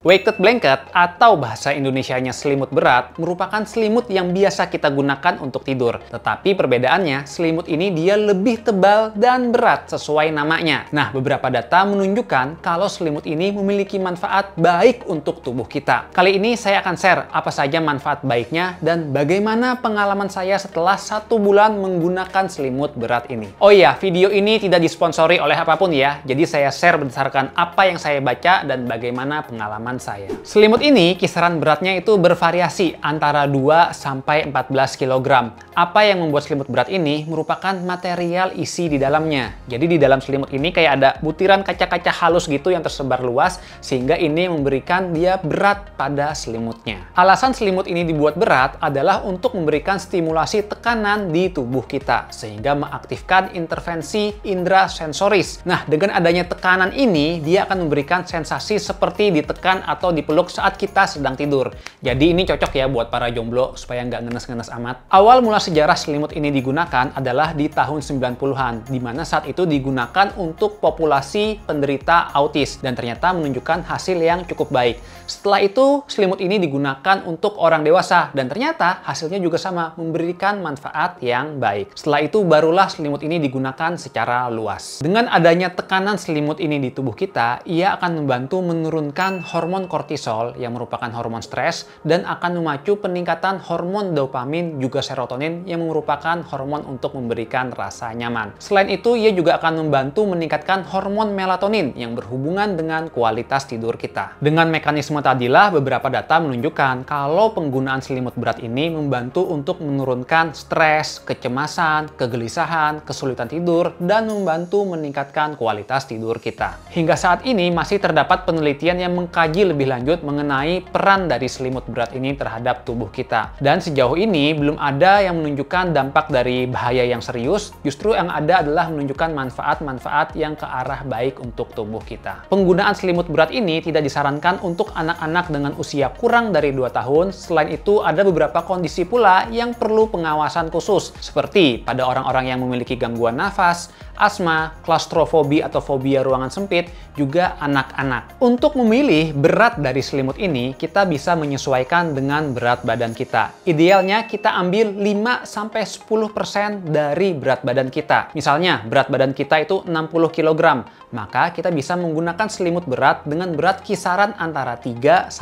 Weighted blanket atau bahasa Indonesianya selimut berat merupakan selimut yang biasa kita gunakan untuk tidur. Tetapi perbedaannya, selimut ini dia lebih tebal dan berat sesuai namanya. Nah, beberapa data menunjukkan kalau selimut ini memiliki manfaat baik untuk tubuh kita. Kali ini saya akan share apa saja manfaat baiknya dan bagaimana pengalaman saya setelah 1 bulan menggunakan selimut berat ini. Oh iya, video ini tidak disponsori oleh apapun ya. Jadi saya share berdasarkan apa yang saya baca dan bagaimana pengalaman saya. Selimut ini kisaran beratnya itu bervariasi antara 2 sampai 14 kg. Apa yang membuat selimut berat ini merupakan material isi di dalamnya. Jadi di dalam selimut ini kayak ada butiran kaca-kaca halus gitu yang tersebar luas sehingga ini memberikan dia berat pada selimutnya. Alasan selimut ini dibuat berat adalah untuk memberikan stimulasi tekanan di tubuh kita sehingga mengaktifkan intervensi indera sensoris. Nah, dengan adanya tekanan ini dia akan memberikan sensasi seperti ditekan atau dipeluk saat kita sedang tidur. Jadi ini cocok ya buat para jomblo supaya nggak ngenes-ngenes amat. Awal mula sejarah selimut ini digunakan adalah di tahun 90-an, di mana saat itu digunakan untuk populasi penderita autis dan ternyata menunjukkan hasil yang cukup baik. Setelah itu, selimut ini digunakan untuk orang dewasa dan ternyata hasilnya juga sama, memberikan manfaat yang baik. Setelah itu, barulah selimut ini digunakan secara luas. Dengan adanya tekanan selimut ini di tubuh kita, ia akan membantu menurunkan hormon kortisol yang merupakan hormon stres dan akan memacu peningkatan hormon dopamin juga serotonin yang merupakan hormon untuk memberikan rasa nyaman. Selain itu, ia juga akan membantu meningkatkan hormon melatonin yang berhubungan dengan kualitas tidur kita. Dengan mekanisme tadilah, beberapa data menunjukkan kalau penggunaan selimut berat ini membantu untuk menurunkan stres, kecemasan, kegelisahan, kesulitan tidur, dan membantu meningkatkan kualitas tidur kita. Hingga saat ini masih terdapat penelitian yang mengkaji lebih lanjut mengenai peran dari selimut berat ini terhadap tubuh kita. Dan sejauh ini belum ada yang menunjukkan dampak dari bahaya yang serius, justru yang ada adalah menunjukkan manfaat-manfaat yang ke arah baik untuk tubuh kita. Penggunaan selimut berat ini tidak disarankan untuk anak-anak dengan usia kurang dari 2 tahun. Selain itu, ada beberapa kondisi pula yang perlu pengawasan khusus, seperti pada orang-orang yang memiliki gangguan nafas, asma, klaustrofobi atau fobia ruangan sempit, juga anak-anak. Untuk memilih berat dari selimut ini, kita bisa menyesuaikan dengan berat badan kita. Idealnya kita ambil 5-10% dari berat badan kita. Misalnya, berat badan kita itu 60 kg, maka kita bisa menggunakan selimut berat dengan berat kisaran antara 3-6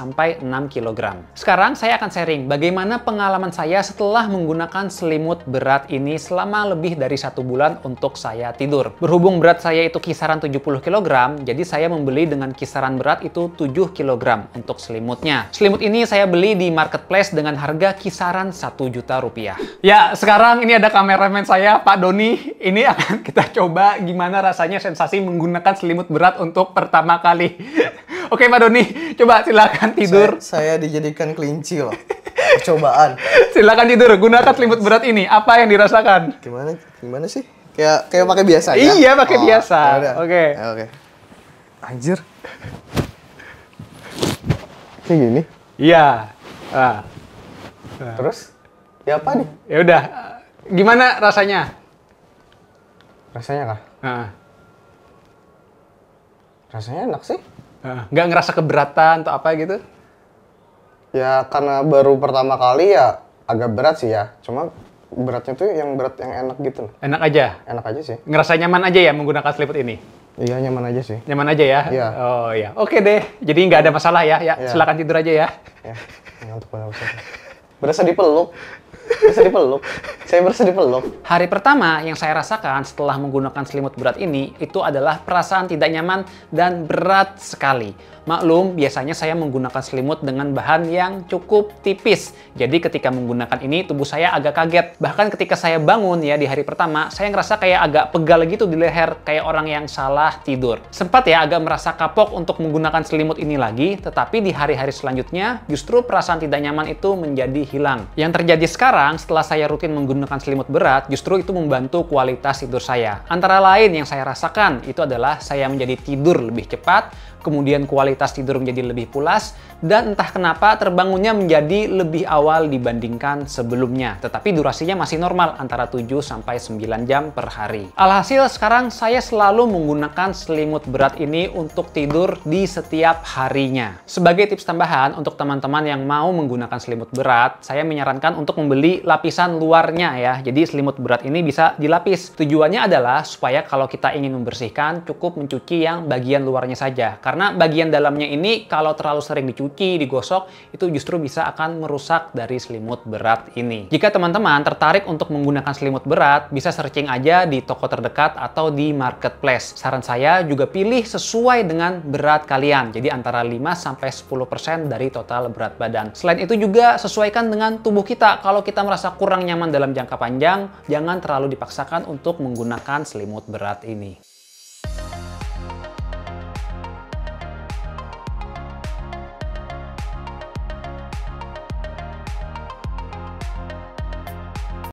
kg. Sekarang saya akan sharing bagaimana pengalaman saya setelah menggunakan selimut berat ini selama lebih dari 1 bulan untuk saya tidur. Berhubung berat saya itu kisaran 70 kg, jadi saya membeli dengan kisaran berat itu 7 kg untuk selimutnya. Selimut ini saya beli di marketplace dengan harga kisaran 1 juta rupiah. Ya, sekarang ini ada kameramen saya, Pak Doni. Ini akan kita coba gimana rasanya sensasi menggunakan selimut berat untuk pertama kali. Oke, Pak Doni, coba silakan tidur. Saya dijadikan kelinci loh. Percobaan. Silakan tidur, gunakan selimut berat ini. Apa yang dirasakan? Gimana sih? Kayak pakai biasa ya? Iya, pakai biasa. Oke. Oke. Anjir. Kayak gini? Iya. Terus? Ya apa nih? Ya udah. Gimana rasanya? Rasanya kah? Rasanya enak sih. Nggak ngerasa keberatan atau apa gitu? Ya karena baru pertama kali ya agak berat sih ya. Cuma beratnya tuh yang berat yang enak gitu. Enak aja? Enak aja sih. Ngerasa nyaman aja ya menggunakan selimut ini? Iya, nyaman aja sih. Nyaman aja ya? Iya. Oh iya. Oke deh. Jadi nggak ada masalah ya? Ya, silakan tidur aja ya. Ya, ngantuk banget. Berasa dipeluk. Saya berasa dipeluk. Hari pertama yang saya rasakan setelah menggunakan selimut berat ini, itu adalah perasaan tidak nyaman dan berat sekali. Maklum, biasanya saya menggunakan selimut dengan bahan yang cukup tipis. Jadi ketika menggunakan ini, tubuh saya agak kaget. Bahkan ketika saya bangun ya di hari pertama, saya ngerasa kayak agak pegal gitu di leher, kayak orang yang salah tidur. Sempat ya agak merasa kapok untuk menggunakan selimut ini lagi, tetapi di hari-hari selanjutnya, justru perasaan tidak nyaman itu menjadi hilang. Yang terjadi sekarang, setelah saya rutin menggunakan selimut berat, justru itu membantu kualitas tidur saya. Antara lain yang saya rasakan, itu adalah saya menjadi tidur lebih cepat, kemudian kualitas tidur menjadi lebih pulas, dan entah kenapa terbangunnya menjadi lebih awal dibandingkan sebelumnya. Tetapi durasinya masih normal antara 7-9 jam per hari. Alhasil sekarang saya selalu menggunakan selimut berat ini untuk tidur di setiap harinya. Sebagai tips tambahan untuk teman-teman yang mau menggunakan selimut berat, saya menyarankan untuk membeli lapisan luarnya ya. Jadi selimut berat ini bisa dilapis. Tujuannya adalah supaya kalau kita ingin membersihkan cukup mencuci yang bagian luarnya saja. Karena bagian dalamnya ini kalau terlalu sering dicuci, digosok, itu justru bisa akan merusak dari selimut berat ini. Jika teman-teman tertarik untuk menggunakan selimut berat, bisa searching aja di toko terdekat atau di marketplace. Saran saya juga pilih sesuai dengan berat kalian. Jadi antara 5-10% dari total berat badan. Selain itu juga sesuaikan dengan tubuh kita. Kalau kita merasa kurang nyaman dalam jangka panjang, jangan terlalu dipaksakan untuk menggunakan selimut berat ini.